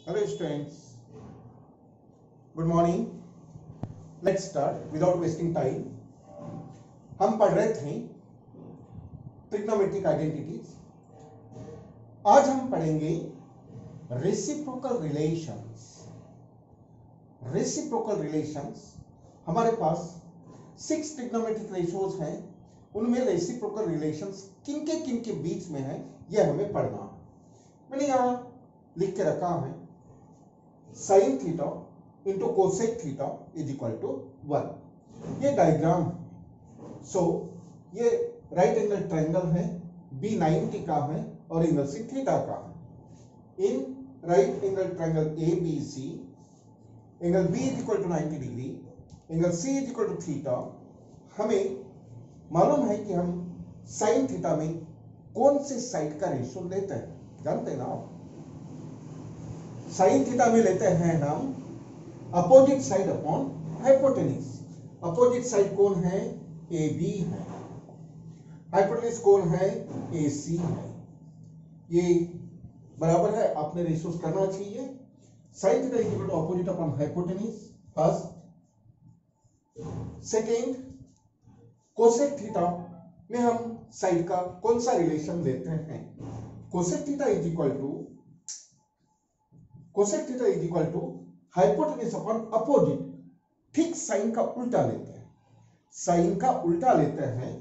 Hello students, good morning. Let's start without wasting time. हम पढ़ रहे थे ट्रिग्नोमेट्रिक आइडेंटिटीज. आज हम पढ़ेंगे रेसिप्रोकल रिलेशंस. रेसिप्रोकल रिलेशंस हमारे पास 6 ट्रिग्नोमेट्रिक रेशियोज हैं. उनमें रेसिप्रोकल रिलेशंस किन के बीच में है यह हमें पढ़ना है. मैंने यहाँ लिख के रखा है sine theta into cosec theta is equal to 1. ये डायग्राम है. सो ये राइट एंगल ट्रायंगल है, बी 90 का है और एंगल सी थीटा का है. In right angle triangle A B C angle B is equal to 90 degree, angle C is equal to theta. हमें मालूम है कि हम साइन थीटा में कौन से साइड का रेशियो लेते हैं, जानते हैं ना आप. साइन थीटा में लेते हैं हम opposite side upon hypotenuse. Opposite side कौन है? ए बी है. हाइपोटेन्यूज कौन है? ए सी है. ये बराबर है, आपने रेशियोज करना चाहिए. Sine theta is equal to opposite upon hypotenuse first. Second, cosec theta में हम साइड का कौन सा रिलेशन लेते हैं? Cosec theta is equal to hypotenuse upon opposite. ठीक साइन का उल्टा लेते हैं. साइन का उल्टा लेते हैं.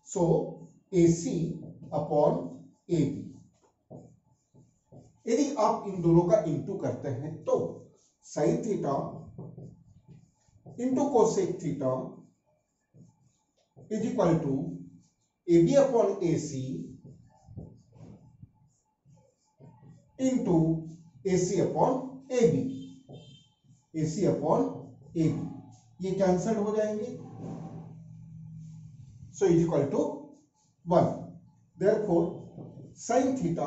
So A C upon A B. यदि आप इन दोनों का इंटू करते हैं तो sine theta into cosec theta is equal to A B upon A C into A C upon A B. A C upon A B ये cancel हो जाएंगे. So is equal to 1. Therefore sine theta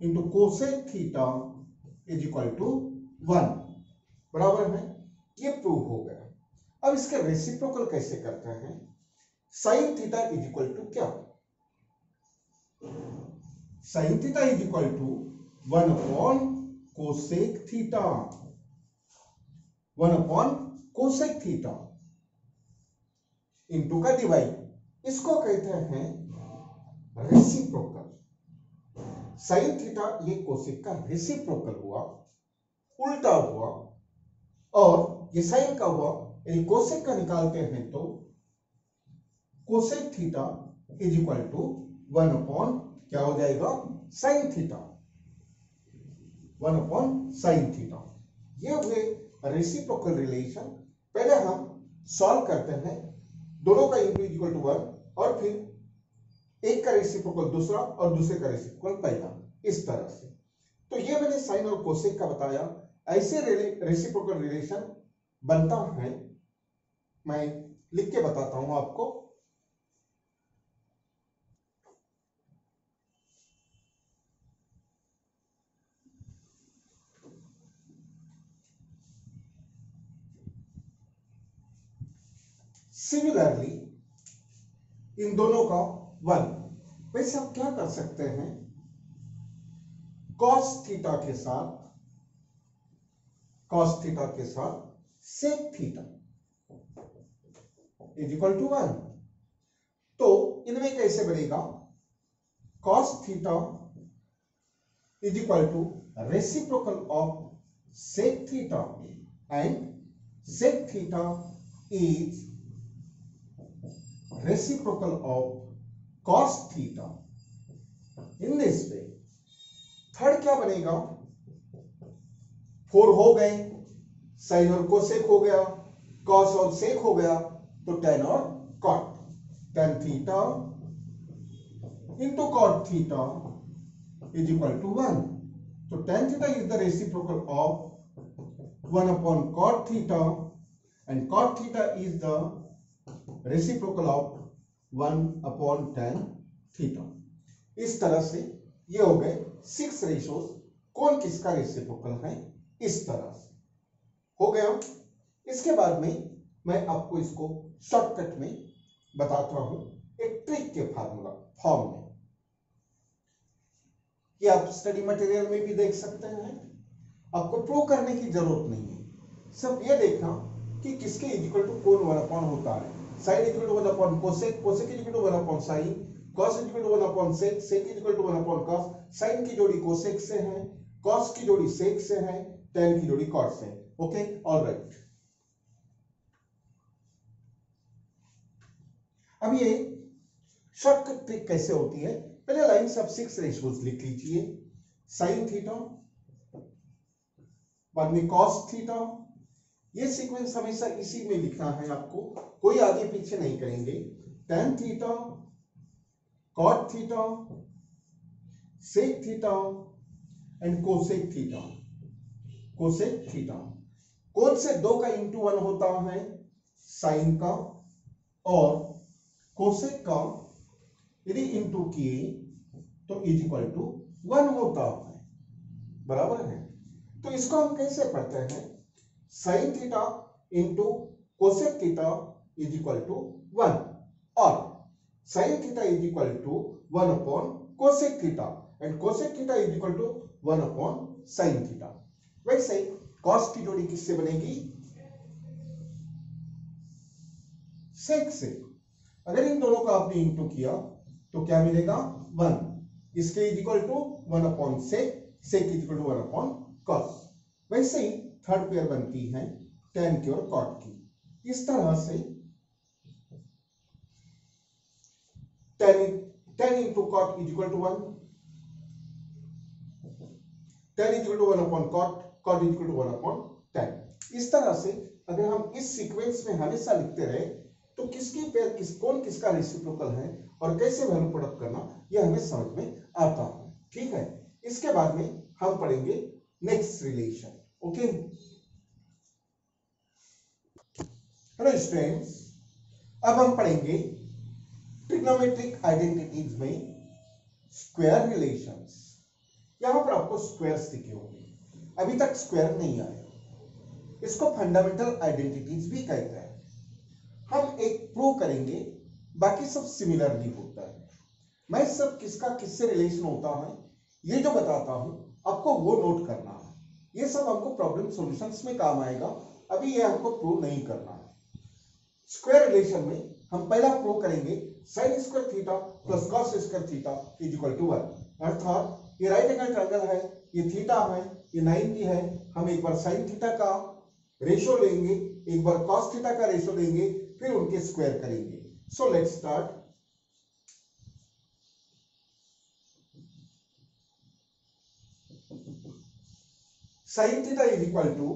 into cosec theta is equal to 1 बराबर है. ये prove हो गया. अब इसके रेसिप्रोकल कैसे करते हैं? Sine theta is equal to क्या? Sine theta is equal to 1 upon cosec theta. 1 upon cosec theta into का डिवाइड. इसको कहते हैं रेसिप्रोकल. साइन थीटा ये कोसेक का रेसिप्रोकल हुआ, उल्टा हुआ. और ये साइन का हुआ, यदि कोसेक का निकालते हैं तो cosec theta is equal to 1 upon क्या हो जाएगा? Sine theta. 1 upon sine theta. ये हुए रेसिप्रोकल रिलेशन. पहले हम सॉल्व करते हैं. दोनों का इंटू इज इक्वल टू 1 और फिर एक का रेसिप्रोकल दूसरा और दूसरे का रेसिप्रोकल पहला, इस तरह से. तो ये मैंने साइन और कोसेक का बताया. ऐसे रेसिप्रोकल रिलेशन बनता है. मैं लिख के बताता हूं आपको. सिमिलरली इन दोनों का 1. वैसे आप क्या कर सकते हैं? cos थीटा के साथ sec theta is equal to 1. तो इनमें कैसे बनेगा? cos theta is equal to reciprocal of sec theta and sec theta is reciprocal of cos theta. in this way. Third क्या बनेगा? 4 हो गए, साइन और कोसेक हो गया, cos और sec हो गया, तो tan और cot. tan theta into cot theta is equal to 1. तो tan theta is the reciprocal of 1 upon cot theta and cot theta is the reciprocal of 1 upon tan theta. इस तरह से ये हो गए 6 रेशियोज. कौन किसका रेसिप्रोकल है, इस तरह से हो गया. इसके बाद में मैं आपको इसको शॉर्टकट में बताता हूं एक ट्रिक के फॉर्म में. ये आप स्टडी मटेरियल में भी देख सकते हैं. आपको प्रूव करने की जरूरत नहीं है, सिर्फ ये देखना कि किसके इज इक्वल टू कौन 1 अपॉन होता है। Sine is equal to 1 upon cosec, cosec is equal to 1 upon sine, cos is equal to 1 upon sec, sec is equal to 1 upon cos. Sine की जोड़ी कोसेक से है, कॉस की जोड़ी सेक से है, tan की जोड़ी कॉट से है। Okay, alright. अब ये शॉर्टकट ट्रिक कैसे होती है, पहले लाइन सब 6 रेशियोज लिख लीजिए। साइन थीटा, बाद में कॉस थीटा, ये सीक्वेंस हमेशा इसी में लिखना है आपको, कोई आगे पीछे नहीं करेंगे। tan theta, cot theta, sec theta and cosec theta, cosec theta. कौन से दो का इंटू 1 होता है, साइन का, और कोसेक का यदि इंटू किए तो इज इक्वल टू 1 होता है, बराबर है। तो इसको हम कैसे पढ़ते हैं, sine theta into cosec theta is equal to 1, और sine theta is equal to 1 upon cosec theta and cosec theta is equal to 1 upon sine theta. वैसे कॉस की जोड़ी किससे बनेगी, सेक से। अगर इन दोनों का आपने इंटू किया तो क्या मिलेगा, 1। इसके is equal to 1 upon sec, sec is equal to 1 upon cos. वैसे ही थर्ड पेयर बनती है tan की और कॉट की। इस तरह से tan into cot is equal to 1, tan is equal to 1 upon cot, cot is equal to 1 upon tan। इस तरह से अगर हम इस सीक्वेंस में हमेशा लिखते रहे तो किसकी पेयर कौन किसका रेसिप्रोकल है और कैसे वैल्यू प्रोडक्ट करना, यह हमें समझ में आता है। ठीक है, इसके बाद में हम पढ़ेंगे next relation. Okay, hello students, अब हम पढ़ेंगे ट्रिग्नोमेट्रिक आइडेंटिटीज में स्क्वायर रिलेशंस। यहां पर आपको स्क्वायर्स दिखे होंगे, अभी तक स्क्वायर नहीं आया। इसको फंडामेंटल आइडेंटिटीज भी कहते हैं। हम एक प्रूव करेंगे, बाकी सब सिमिलरली होता है। मैं सब किसका किससे रिलेशन होता है ये जो बताता हूं आपको वो नोट करना है। ये सब हमको प्रॉब्लम सॉल्यूशंस में काम आएगा, अभी ये हमको प्रूव नहीं करना है। स्क्वायर रिलेशन में हम पहला प्रूव करेंगे sine square theta plus cos square theta is equal to 1। अर्थात ये राइट एंगल ट्रायंगल है, ये थीटा है, ये 90 है। हम एक बार साइन थीटा का रेशियो लेंगे, एक बार कॉस थीटा का रेशियो लेंगे, फिर उनके स्क्वायर करेंगे। So let's start. Sine theta is equal to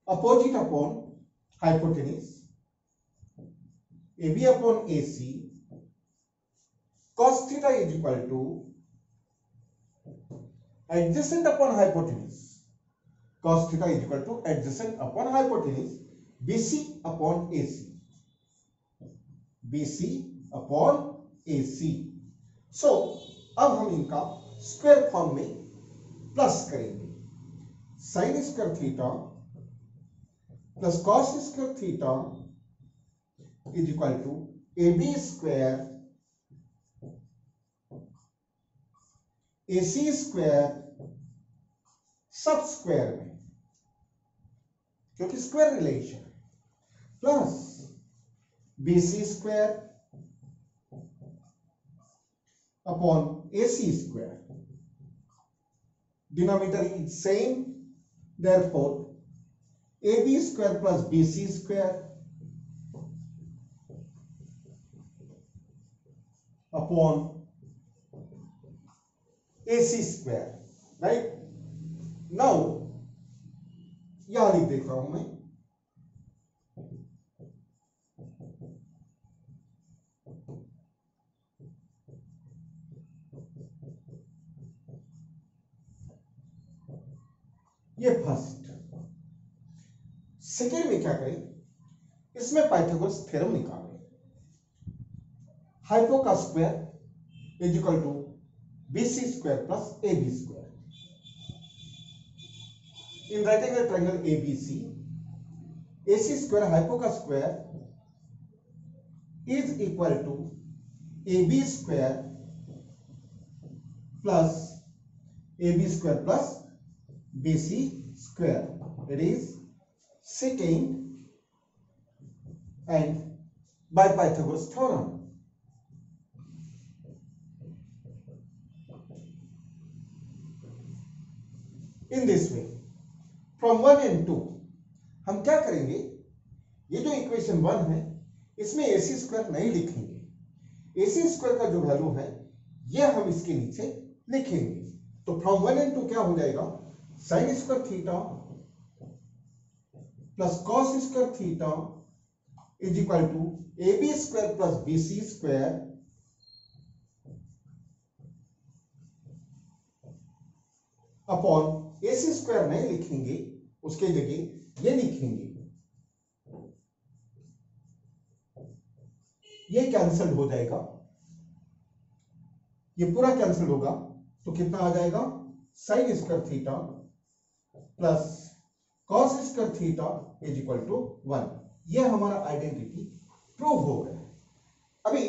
opposite upon hypotenuse AB upon AC, cos theta is equal to adjacent upon hypotenuse, cos theta is equal to adjacent upon hypotenuse BC upon AC, BC upon AC। So अब हम इनका square form में plus करेंगे। Sine square theta plus cos square theta is equal to AB square AC square सब square में, क्योंकि square relation, plus BC square upon AC square. Denominator is same, therefore AB square plus BC square upon AC square. Right, now यहां लिख देता हूं मैं, ये first. Second में क्या करें, इसमें पाइथागोरस थ्योरम निकालें। हाइपो का square is equal to BC square plus AB square. In right angle triangle ABC, AC square hypo का square is equal to AB square plus AB square plus BC square. It is secant and by Pythagoras theorem. In this way, from 1 and 2 हम क्या करेंगे, ये जो equation 1 है इसमें AC square नहीं लिखेंगे, AC स्क्वायर का जो वैल्यू है ये हम इसके नीचे लिखेंगे। तो फ्रॉम 1 and 2 क्या हो जाएगा, sine square theta plus cos square theta is equal to AB square plus BC square upon AC square नहीं लिखेंगे, उसके जगह ये लिखेंगे, ये कैंसिल हो जाएगा, ये पूरा कैंसिल होगा, तो कितना आ जाएगा, sine square theta plus cos square theta is equal to 1। ये हमारा आइडेंटिटी प्रूव हो गया। अभी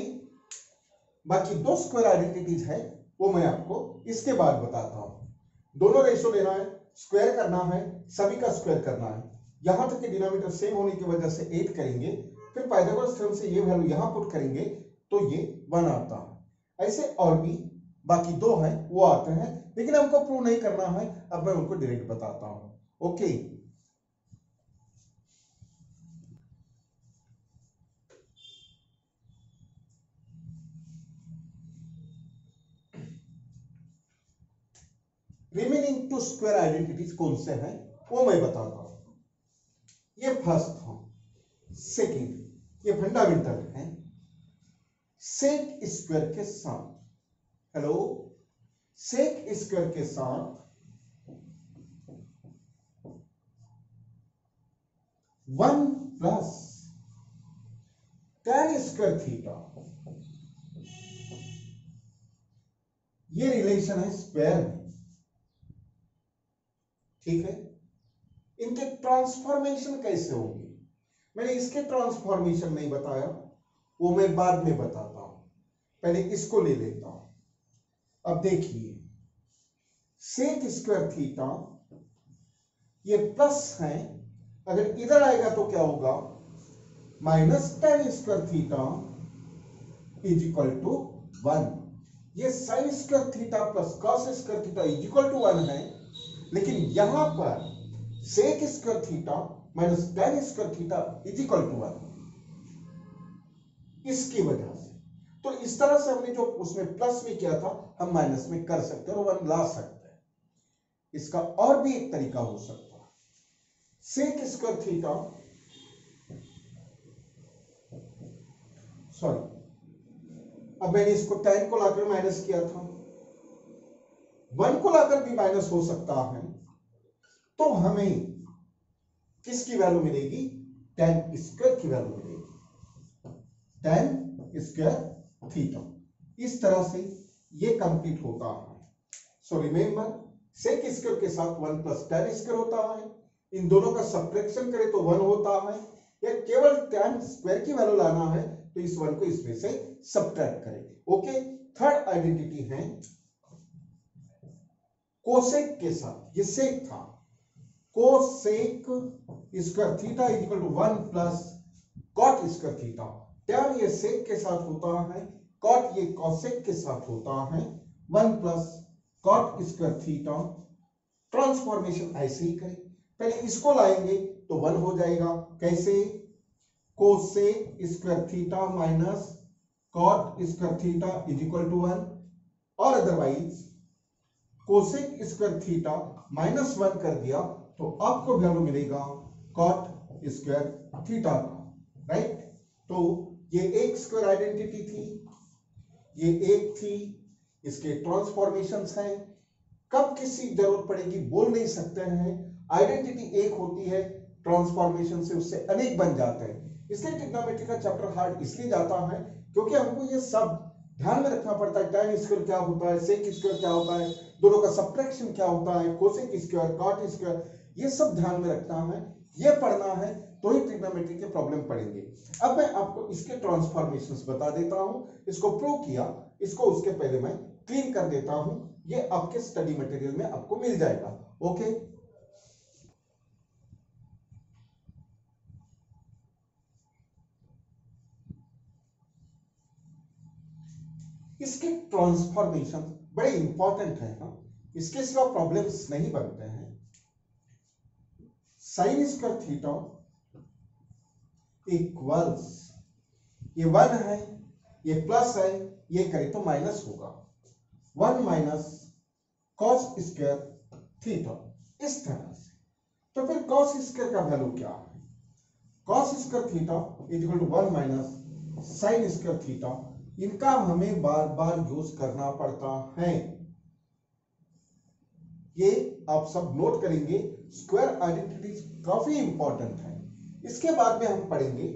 बाकी दो स्क्वायर आइडेंटिटीज है, वो मैं आपको इसके बाद बताता हूं। दोनों रेशो लेना है, स्क्वायर करना है, सभी का स्क्वायर करना है। यहां तक कि डिनोमिनेटर सेम होने की वजह से 8 करेंगे, फिर पाइथागोरस थ्योरम से ये वैल्यू यहां पुट करेंगे तो ये 1 आता है। ऐसे और भी बाकी दो हैं वो आते हैं, लेकिन हमको प्रूव नहीं करना है, अब मैं उनको डायरेक्ट बताता हूं। Okay, remaining to square identities कौन से हैं वो मैं बताता हूं। ये फर्स्ट था, सेकंड, ये फंडामेंटल है। सेक स्क्वायर के साथ, हेलो, सेक स्क्वायर के साथ 1 प्लस tan स्क्वायर थीटा, ये रिलेशन है स्क्वायर में, ठीक है। इनके ट्रांसफॉर्मेशन कैसे होंगे, मैंने इसके ट्रांसफॉर्मेशन नहीं बताया, वो मैं बाद में बताता हूं, पहले इसको ले लेता हूं। अब देखिए, सेक स्क्वायर थीटा ये प्लस है, अगर इधर आएगा तो क्या होगा, minus tan square theta is equal to 1। ये sine square theta plus cos square theta is equal to 1 है, लेकिन यहां पर sec square theta minus tan square theta is equal to 1, इसकी वजह से। तो इस तरह से हमने जो उसमें प्लस में किया था, हम माइनस में कर सकते हैं और 1 ला सकते हैं। इसका और भी एक तरीका हो सकता है, सेक स्क्वायर थीटा, सॉरी, अब मैंने इसको tan को लाकर माइनस किया था, 1 को लाकर भी माइनस हो सकता है, तो हमें किसकी वैल्यू मिलेगी, tan स्क्वायर की वैल्यू मिलेगी, tan स्क्वायर थीटा। इस तरह से ये कंप्लीट होता है। सो रिमेंबर, सेक स्क्वायर के साथ 1 प्लस tan स्क्वायर होता है, इन दोनों का सब्ट्रैक्शन करें तो 1 होता है, या केवल tan स्क्वायर की वैल्यू लाना है तो इस 1 को इसमें से सब्ट्रैक्ट करें। ओके, थर्ड आइडेंटिटी है कोसेक के साथ, ये सेक था, cosec square theta is equal to 1 plus cot square theta. Tan ये सेक के साथ होता है, कॉट ये कोसेक के साथ होता है, 1 plus cot square theta. Transformation ऐसे ही करें, पहले इसको लाएंगे तो 1 हो जाएगा, कैसे, cosec square theta minus cot square theta is equal to 1, और otherwise cosec square theta minus 1 कर दिया तो आपको वैल्यू मिलेगा कॉट स्क्वायर थीटा का, राइट। तो ये एक स्क्वायर आइडेंटिटी थी, ये एक थी, इसके ट्रांसफॉर्मेशंस हैं। कब किसी जरूरत पड़ेगी बोल नहीं सकते हैं, आइडेंटिटी एक होती है, ट्रांसफॉर्मेशन से उससे अनेक बन जाते हैं। इसलिए ट्रिग्नोमेट्री का चैप्टर हार्ड इसलिए जाता है क्योंकि हमको ये सब ध्यान में रखना पड़ता है, tan स्क्वायर क्या होता है, सेक स्क्वायर क्या होता है, दोनों का सब्ट्रैक्शन क्या होता है, कोसेक स्क्वायर, कॉट स्क्वायर, ये सब ध्यान में रखना है, ये पढ़ना है, तो ही ट्रिग्नोमेट्री के प्रॉब्लम पढ़ेंगे। अब मैं आपको इसके ट्रांसफॉर्मेशंस बता देता हूं, इसको प्रूव किया, इसको उसके पहले मैं क्लीन कर देता हूं, ये आपके स्टडी मटेरियल में आपको मिल जाएगा। ओके, इसके ट्रांसफॉर्मेशन बड़े इंपॉर्टेंट है ना, इसके सिवा प्रॉब्लम्स नहीं बनते हैं। साइन स्क्वायर थीटा इक्वल्स, ये 1 है, ये प्लस है, ये करें तो माइनस होगा, 1 माइनस कॉस स्क्वायर थीटा, इस तरह से। तो फिर कॉस स्क्वायर का वैल्यू क्या है? Cos square theta is equal to 1 minus sine square theta. इनका हमें बार बार यूज करना पड़ता है, ये आप सब नोट करेंगे। स्क्वायर आइडेंटिटी काफी इंपॉर्टेंट है। इसके बाद में हम पढ़ेंगे,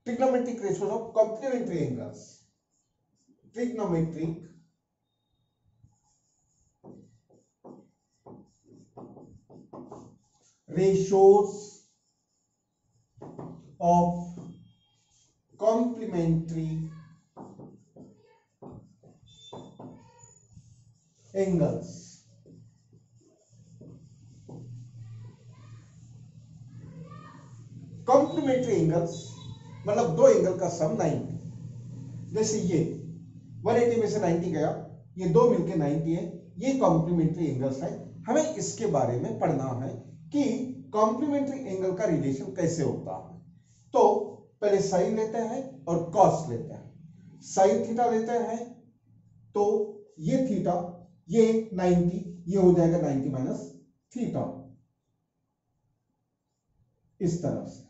trigonometric ratios of complementary angles, trigonometric ratios of complementary angles। Complementary angles मतलब दो एंगल का सम 90। जैसे ये 180 में से 90 गया, ये दो मिलके 90 है, ये कॉम्प्लीमेंट्री एंगल्स है। हमें इसके बारे में पढ़ना है कि कॉम्प्लीमेंट्री एंगल का रिलेशन कैसे होता है। तो पहले साइन लेते हैं और कॉस लेते हैं। साइन थीटा लेते हैं तो ये थीटा, ये 90, ये हो जाएगा 90 माइनस थीटा, इस तरह से।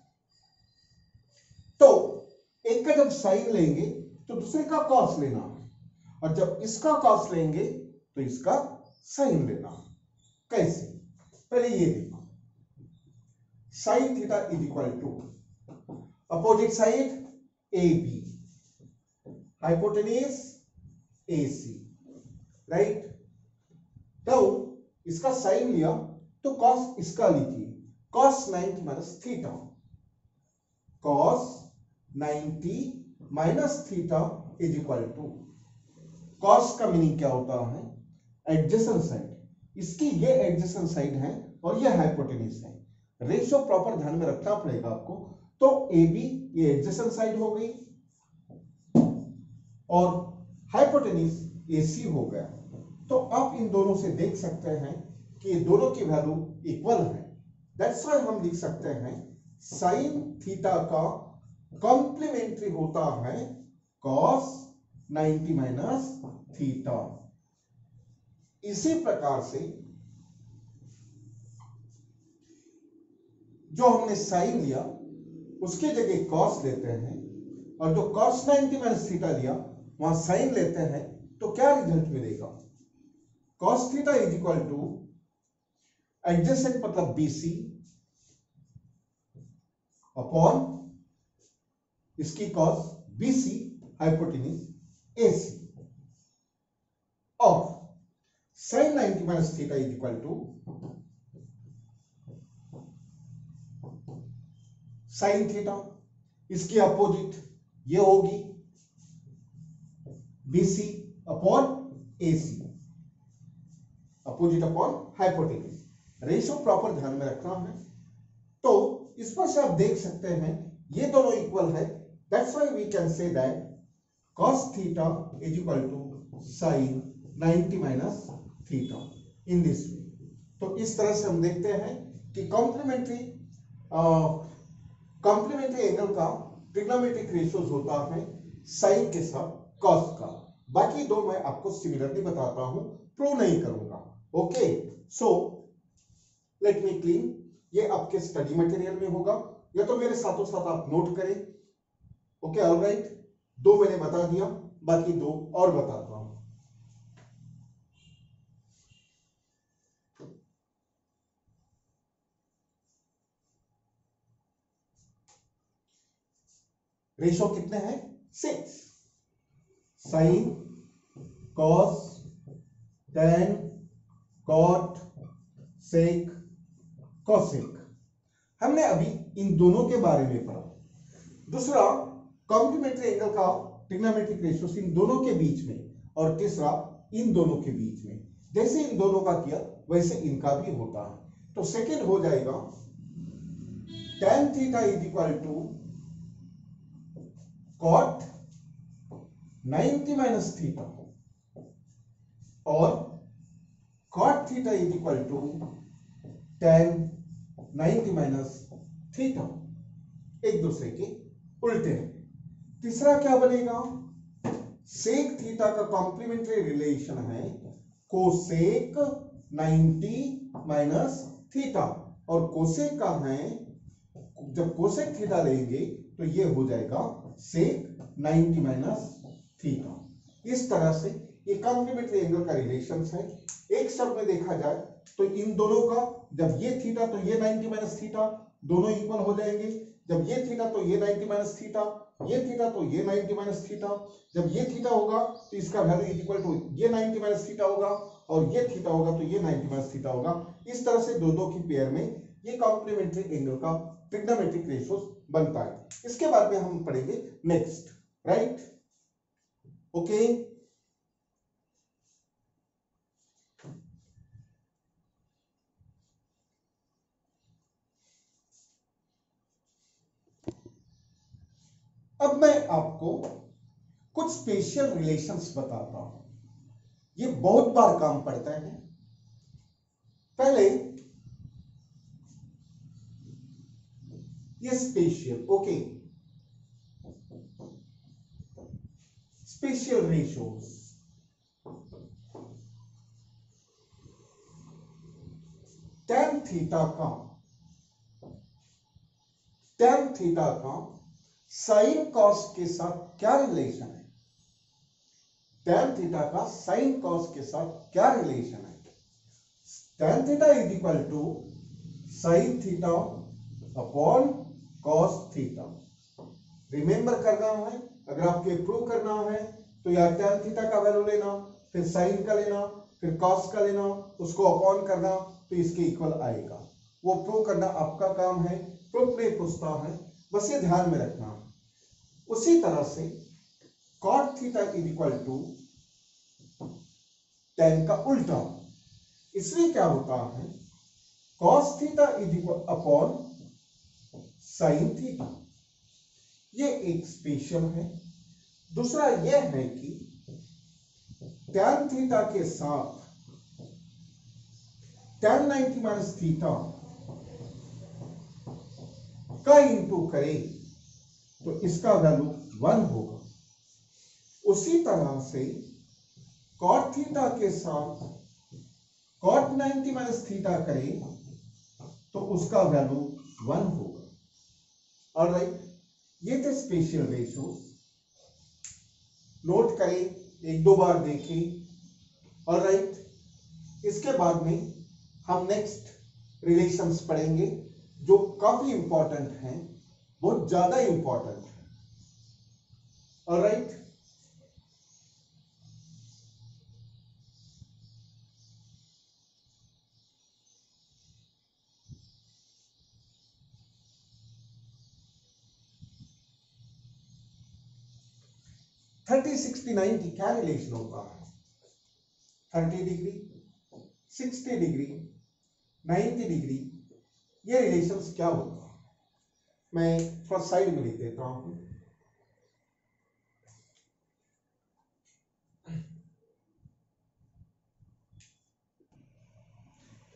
तो एक का जब साइन लेंगे तो दूसरे का कॉस लेना है, और जब इसका कॉस लेंगे तो इसका साइन लेना है। कैसे? पहले ये देखो, sine theta is equal to opposite side A B, hypotenuse A C, right. तो इसका साइन लिया तो कॉस इसका लिखिए, cos 90 minus theta, cos 90 minus theta is equal to, cos का मीनिंग क्या होता है? Adjacent side. इसकी ये एडजेसेंट साइड है और ये हाइपोटेन्यूज है। रेशियो प्रॉपर ध्यान में रखना पड़ेगा आपको। तो ए बी ये एडजेसेंट साइड हो गई और हाइपोटेन्यूज ए सी हो गया। तो आप इन दोनों से देख सकते हैं कि ये दोनों की वैल्यू इक्वल है। दैट्स व्हाई हम लिख सकते हैं साइन थीटा का कॉम्प्लीमेंट्री होता है कॉस 90 माइनस थीटा। इसी प्रकार से जो हमने साइन लिया उसके जगह कॉस लेते हैं, और जो कॉस 90 माइनस थीटा लिया वहां साइन लेते हैं, तो क्या रिजल्ट मिलेगा? Cos theta is equal to adjacent मतलब बीसी अपॉन इसकी कॉस बीसी हाइपोटेन्यूज एसी, और sine 90 minus theta is equal to sine theta, इसकी अपोजिट ये होगी BC upon AC, opposite upon hypotenuse. Ratio proper ध्यान में रखना है। तो इस पर से आप देख सकते हैं ये दोनों इक्वल है। That's why we can say that cos theta is equal to sine 90 minus theta in this way. तो इस तरह से हम देखते हैं कि कॉम्प्लीमेंट्री एंगल का ट्रिग्नोमेट्रिक रेशियोज होता है साइन के साथ कॉस का। बाकी दो मैं आपको सिमिलरली बताता हूं, प्रूव नहीं करूंगा। Okay, so let me clean. ये आपके स्टडी मटेरियल में होगा, या तो मेरे साथों साथ आप नोट करें। Okay, alright. दो मैंने बता दिया, बाकी दो और बताता हूं। रेशियो कितने हैं? 6। साइन, कॉस, टेन, कॉट, सेक, कोसेक। हमने अभी इन दोनों के बारे में पढ़ा। दूसरा कॉम्प्लीमेंट्री एंगल का ट्रिग्नोमेट्रिक रेशियो इन दोनों के बीच में, और तीसरा इन दोनों के बीच में। जैसे इन दोनों का किया वैसे इनका भी होता है। तो सेकंड हो जाएगा tan theta is equal to cot 90 minus theta, और cot theta is equal to tan 90 minus theta, एक दूसरे के उल्टे हैं। तीसरा क्या बनेगा, सेक थीटा का कॉम्प्लीमेंट्री रिलेशन है कोसेक 90 माइनस थीटा, और कोसेक का है, जब कोसेक थीटा लेंगे तो ये हो जाएगा सेक 90 माइनस थीटा। इस तरह से ये कॉम्प्लीमेंट्री एंगल का रिलेशन है। एक शब्द में देखा जाए तो इन दोनों का, जब ये थीटा तो ये 90 माइनस थीटा, दोनों इक्वल हो जाएंगे। जब ये थीटा तो ये 90 माइनस थीटा, ये थीटा तो ये 90 माइनस थीटा। जब ये थीटा होगा तो इसका वैल्यू इज इक्वल टू ये 90 माइनस थीटा होगा, और ये थीटा होगा तो ये 90 माइनस थीटा होगा। इस तरह से दो दो की पेयर में ये कॉम्प्लीमेंट्री एंगल का ट्रिग्नोमेट्रिक रेशियो बनता है। इसके बाद में हम पढ़ेंगे नेक्स्ट, राइट? ओके, अब मैं आपको कुछ स्पेशल रिलेशंस बताता हूं। ये बहुत बार काम पड़ता है। पहले ये special, okay, special ratios. tan theta का साइन कॉस के साथ क्या रिलेशन है? tan थीटा का साइन कॉस के साथ क्या रिलेशन है? tan theta is equal to sine theta upon cos theta. Remember करना है, अगर आपको प्रूव करना है तो यार tan थीटा का वैल्यू लेना, फिर साइन का लेना, फिर कॉस का लेना, उसको अपॉन करना, तो इसके इक्वल आएगा। वो प्रूव करना आपका काम है, प्रूफ नहीं पूछता है, बस ये ध्यान में रखना है। उसी तरह से cot theta is equal to tan का उल्टा, इसलिए क्या होता है cos theta is equal upon sine theta. ये एक स्पेशल है। दूसरा यह है कि tan थीटा के साथ tan 90 माइनस थीटा का इंटू करें तो इसका वैल्यू 1 होगा। उसी तरह से cot थीटा के साथ cot 90 माइनस थीटा करें तो उसका वैल्यू 1 होगा। ऑलराइट, ये थे स्पेशल रेशियो। नोट करें, एक दो बार देखें। ऑलराइट, इसके बाद में हम नेक्स्ट रिलेशंस पढ़ेंगे जो काफी इंपॉर्टेंट हैं, बहुत ज्यादा इंपॉर्टेंट है। ऑलराइट, थर्टी 60 90 क्या रिलेशन होता है? 30 डिग्री, 60 डिग्री, 90 डिग्री, ये रिलेशंस क्या होता है? मैं थोड़ा साइड में लिख देता हूं।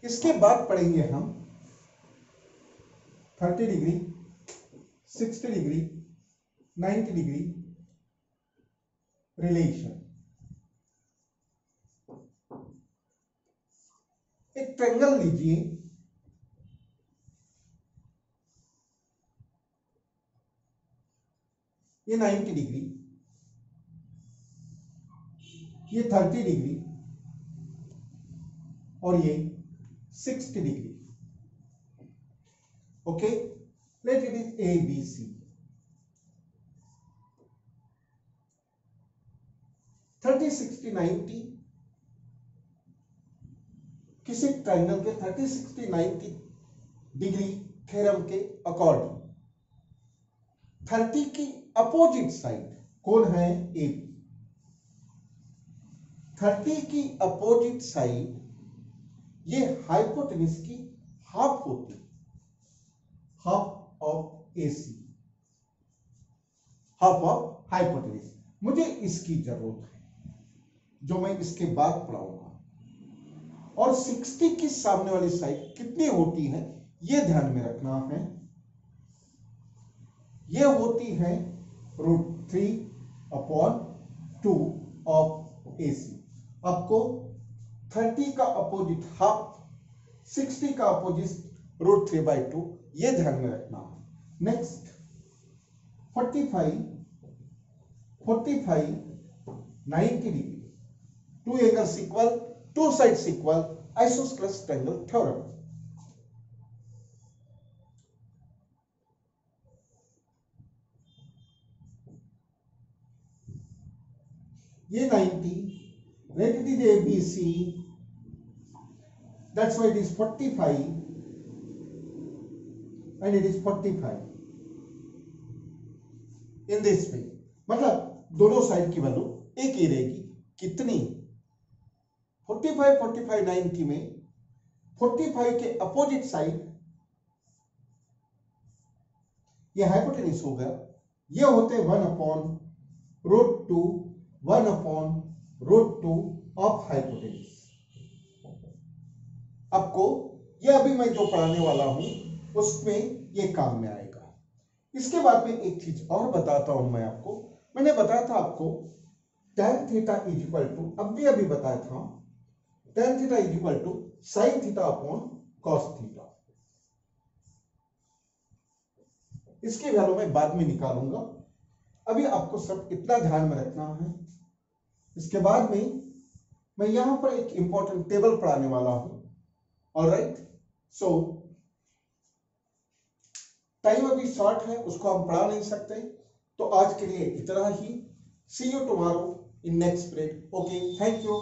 इसके बाद पढ़ेंगे हम 30 डिग्री, 60 डिग्री, 90 डिग्री रिलेशन। एक ट्रायंगल लीजिए, ये 90 डिग्री, ये 30 डिग्री, और ये 60 degree. Okay, let it is A B C. 30 60 90 किसी ट्रायंगल के 30 60 90 डिग्री थ्योरम के अकॉर्डिंग 30 की अपोजिट साइड कौन है? ए बी। 30 की अपोजिट साइड ये हाइपोटेन्यूज की हाफ होती है, half of AC, half of hypotenuse. मुझे इसकी जरूरत है जो मैं इसके बाद पढ़ाऊंगा। और 60 की सामने वाली साइड कितनी होती है ये ध्यान में रखना है। ये होती है √3/2 ऑफ AC। आपको 30 का अपोजिट हाफ, 60 का अपोजिट √3/2 ये ध्यान में रखना है। Next 45 90 degree, two angles equal, two sides equal, isosceles triangle theorem. ये 90, let it is ABC, that's why it is 45 and it is 45 in this way। मतलब दोनों साइड की वैल्यू एक ही रहेगी। कितनी? 45 45 90 में 45 के अपोजिट साइड ये हाइपोटेन्यूज हो गया, ये होते 1/√2 1/√2 ऑफ हाइपोटेन्यूज। आपको ये अभी मैं जो पढ़ाने वाला हूं उसमें ये काम में आएगा। इसके बाद में एक चीज और बताता हूं मैं आपको। मैंने बताया था आपको tan theta is equal to, अभी बताया था tan theta is equal to sin theta upon cos theta. इसकी वैल्यू मैं बाद में निकालूंगा, अभी आपको सब इतना ध्यान में रखना है। इसके बाद में मैं यहां पर एक इंपॉर्टेंट टेबल पढ़ाने वाला हूं। ऑलराइट, सो टाइम अभी शॉर्ट है, उसको हम पढ़ा नहीं सकते, तो आज के लिए इतना ही। See you tomorrow in next period. Okay, thank you.